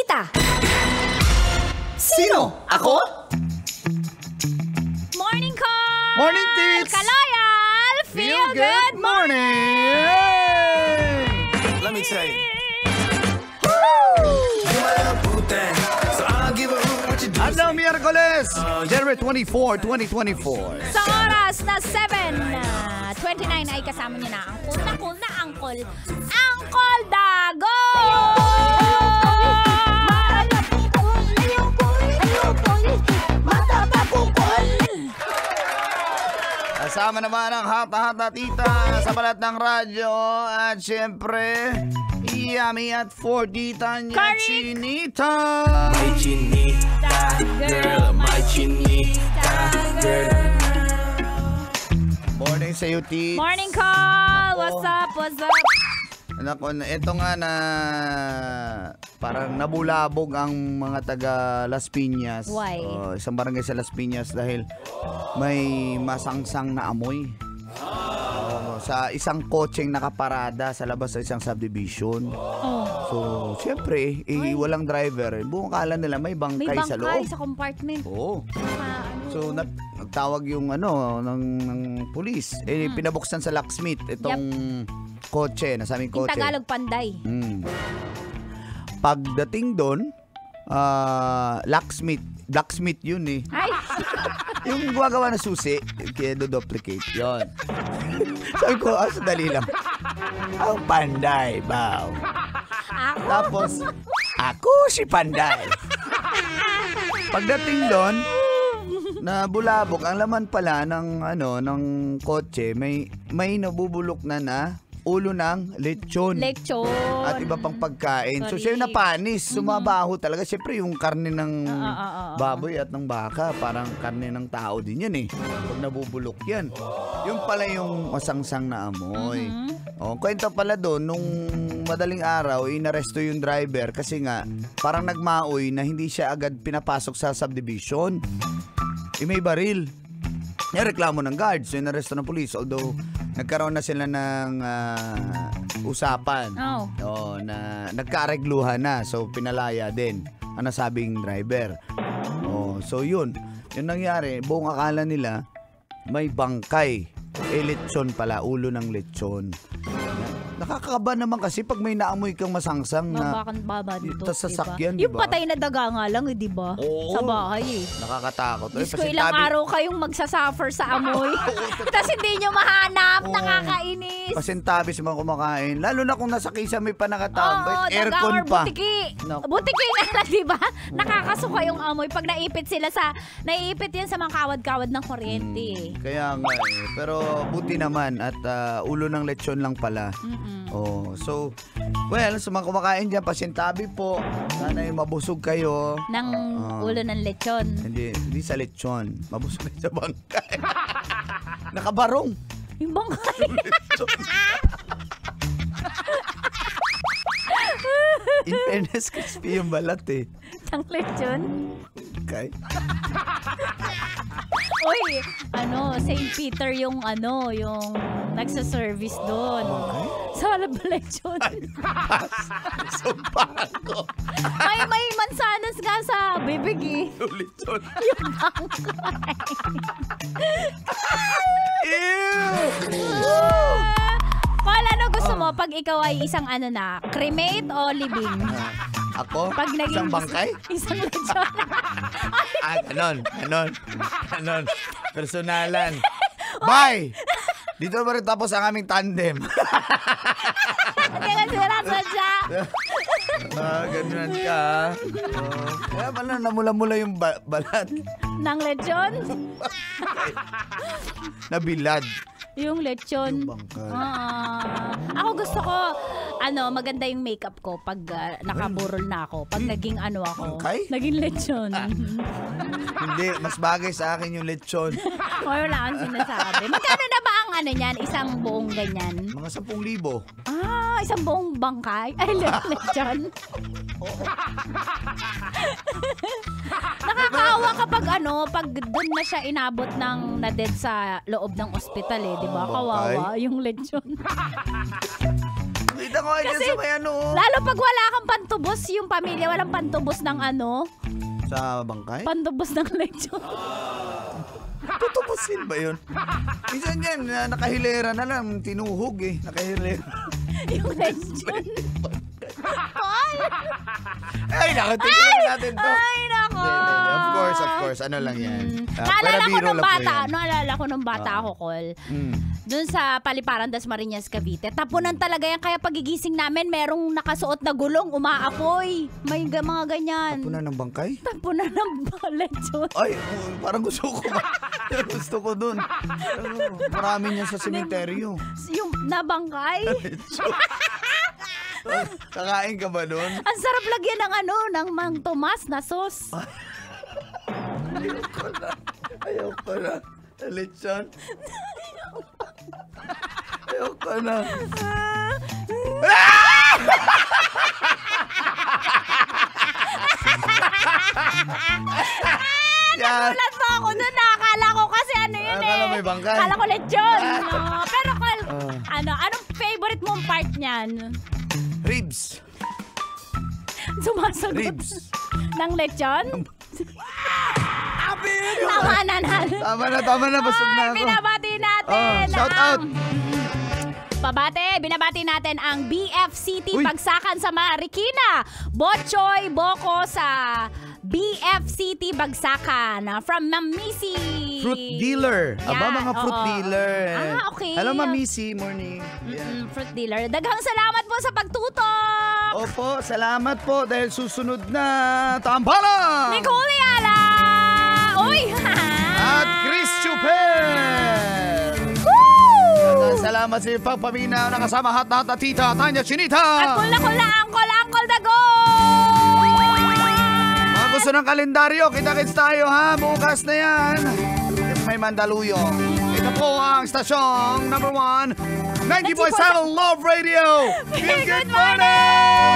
Tita. Sino? Ako? Morning call! Morning, Tits! Kaloyal! Feel good morning! Let me tell you. Ano, Miyerkules, January 24, 2024. Sa oras na 7:29 ay kasama niyo na Angkol Dago! Kasama naman ang hata-hata tita sa balat ng radyo. At syempre, Yummy at 4 tita niya, Chinita. My chinita, girl, my chinita, girl. Morning sa'yo, tits. Morning call! What's up? Nako, ito nga na parang nabulabog ang mga taga Las Piñas. Why? Isang barangay sa Las Piñas dahil may masangsang na amoy. Sa isang kotseng nakaparada sa labas sa isang subdivision. So, siyempre, walang driver. Buong kala nila may bangkay sa loob. May bangkay sa compartment. Oo. So, nagtawag yung ng pulis. Pinabuksan sa locksmith itong kotse, nasabing kotse. In Tagalog, panday. Pagdating doon, blacksmith yun eh. Ay! Yung gumagawa na susi, kaya do-duplicate. Yun. Sabi ko, sadali lang. Ang panday, baw. Tapos, ako si panday. Pagdating doon, nabulabog. Ang laman pala ng kotse, may nabubulok na ulo ng lechon. At iba pang pagkain. So, siya yung napanis. Sumabaho talaga. Siyempre, yung karne ng baboy at ng baka, parang karne ng tao din yan eh. Pag nabubulok yan. Yung pala yung masangsang na amoy. Kwento pala doon, nung madaling araw, inaresto yung driver kasi nga, parang nagmaoy na hindi siya agad pinapasok sa subdivision. May baril. Reklamo ng guard, so inaresto ng police. Although, nagkaroon na sila ng usapan. Na nagkaaregluhan na. So, pinalaya din ang nasabing driver. So, yun nangyari. Buong akala nila, may bangkay. Lechon pala, ulo ng lechon. Nakakaba naman kasi pag may naamoy kang masangsang na sasakyan, diba? Yung patay na daga nga lang, di ba? Sa bahay eh. Nakakatakot. Diyos ko, ilang araw kayong magsasuffer sa amoy. Tapos hindi nyo mahanap, nakakainis. Pasintabi sa mga kumakain. Lalo na kung nasa kisa may panakatambay. Aircon pa. Butiki na lang, di ba? Nakakasuka yung amoy. Pag naiipit yan sa mga kawad-kawad ng kuryente. Kaya nga eh. Pero buti naman at ulo ng lechon lang pala. So, sa mga kumakain dyan, pasintabi po. Sana mabusog kayo. Ng ulo ng lechon. Hindi sa lechon. Mabusog kayo sa bangkay. Nakabarong. Yung bangkay. In fairness, crispy yung balat eh. Ng lechon? Okay. Uy, St. Peter yung nagsa-service doon. Okay. Sa lechon. Sumpahan ko. May mansanas nga sa bibig eh. Lechon. Yung bangkay. Paul, ano gusto mo pag ikaw ay isang cremate o libing? Ako? Pag isang bangkay? Isang lechon. Ganon. Personalan. Bye! Dito ba rin tapos ang aming tandem? Hindi ka sira-sadya. Ganun ka. Kaya pala namula-mula yung balat. Ng lechon? Nabilad. Yung lechon. Yung bangkay. Ako gusto ko, maganda yung makeup ko pag nakaburol na ako. Pag naging ako. Bangkay? Naging lechon. Hindi, mas bagay sa akin yung lechon. Wala kang sinasabi. Magkano na ba ang niyan? Isang buong ganyan? Mga 10,000. Isang buong bangkay? Ay, lechon. Nakakaawa kapag pag doon na siya inabot ng na-dead sa loob ng ospital eh, di ba? Kawawa yung lechon. Nakita ko ay Kasi, sa may ano. lalo pag wala kang pantubos, yung pamilya, walang pantubos ng ano, Sa bangkay? pantubos ng lechon. Tutubusin ba yun? Minsan yan, nakahilera na lang, tinuhog eh. Nakahilera. Yung lechon. Ay, naku, tignan natin to. Ay, nako. Of course. Ano lang yan. Naalala ko biro nung lang po bata, yan. naalala ko nung bata ako, Col. Doon sa Paliparan, Dasmariñas, Cavite. Tapunan talaga yan, kaya pagigising namin, merong nakasuot na gulong, umaapoy. May mga ganyan. Tapunan ng bangkay? Tapunan ng lechon. Ay, parang gusto ko. Gusto ko dun. Marami niyan sa sementeryo. Yung nabangkay. Kakain ka ba dun? Ang sarap lagyan ng ano, ng Mang Tomas na sauce. Ayoko na. Lechon. Ayoko na. Nagulat po ako doon. Nakakala ko kasi ano yun Akala may bangkay. Akala ko lechon. No. Pero Col, anong favorite mong part niyan? Ribs. Sumasagot. Ribs. Ng lechon? Abi! Tama na. Busog na ako. Binabati natin. Shout out. Binabati natin ang BF City Uy. Bagsakan sa Marikina. Bochoy Boko sa BF City Bagsakan from Mamisi. Fruit dealer. Aba, Yan, mga fruit oo. dealer. Okay. Hello, Mamisi. Morning. Fruit dealer. Daghang salamat po sa pagtutok. Opo, salamat po dahil susunod na tambalan. Nicole Ayala. Uy! At Chris Chuper. Salamat sa iyong pagpamina na kasama hat at tita Tanya Chinita. At kula angkol dago. Mga gusto ng kalendaryo, kita-kits tayo ha. Bukas na yan. May Mandaluyong. Ito po ang stasyong number 1, 90.7 Love Radio. Feel good morning!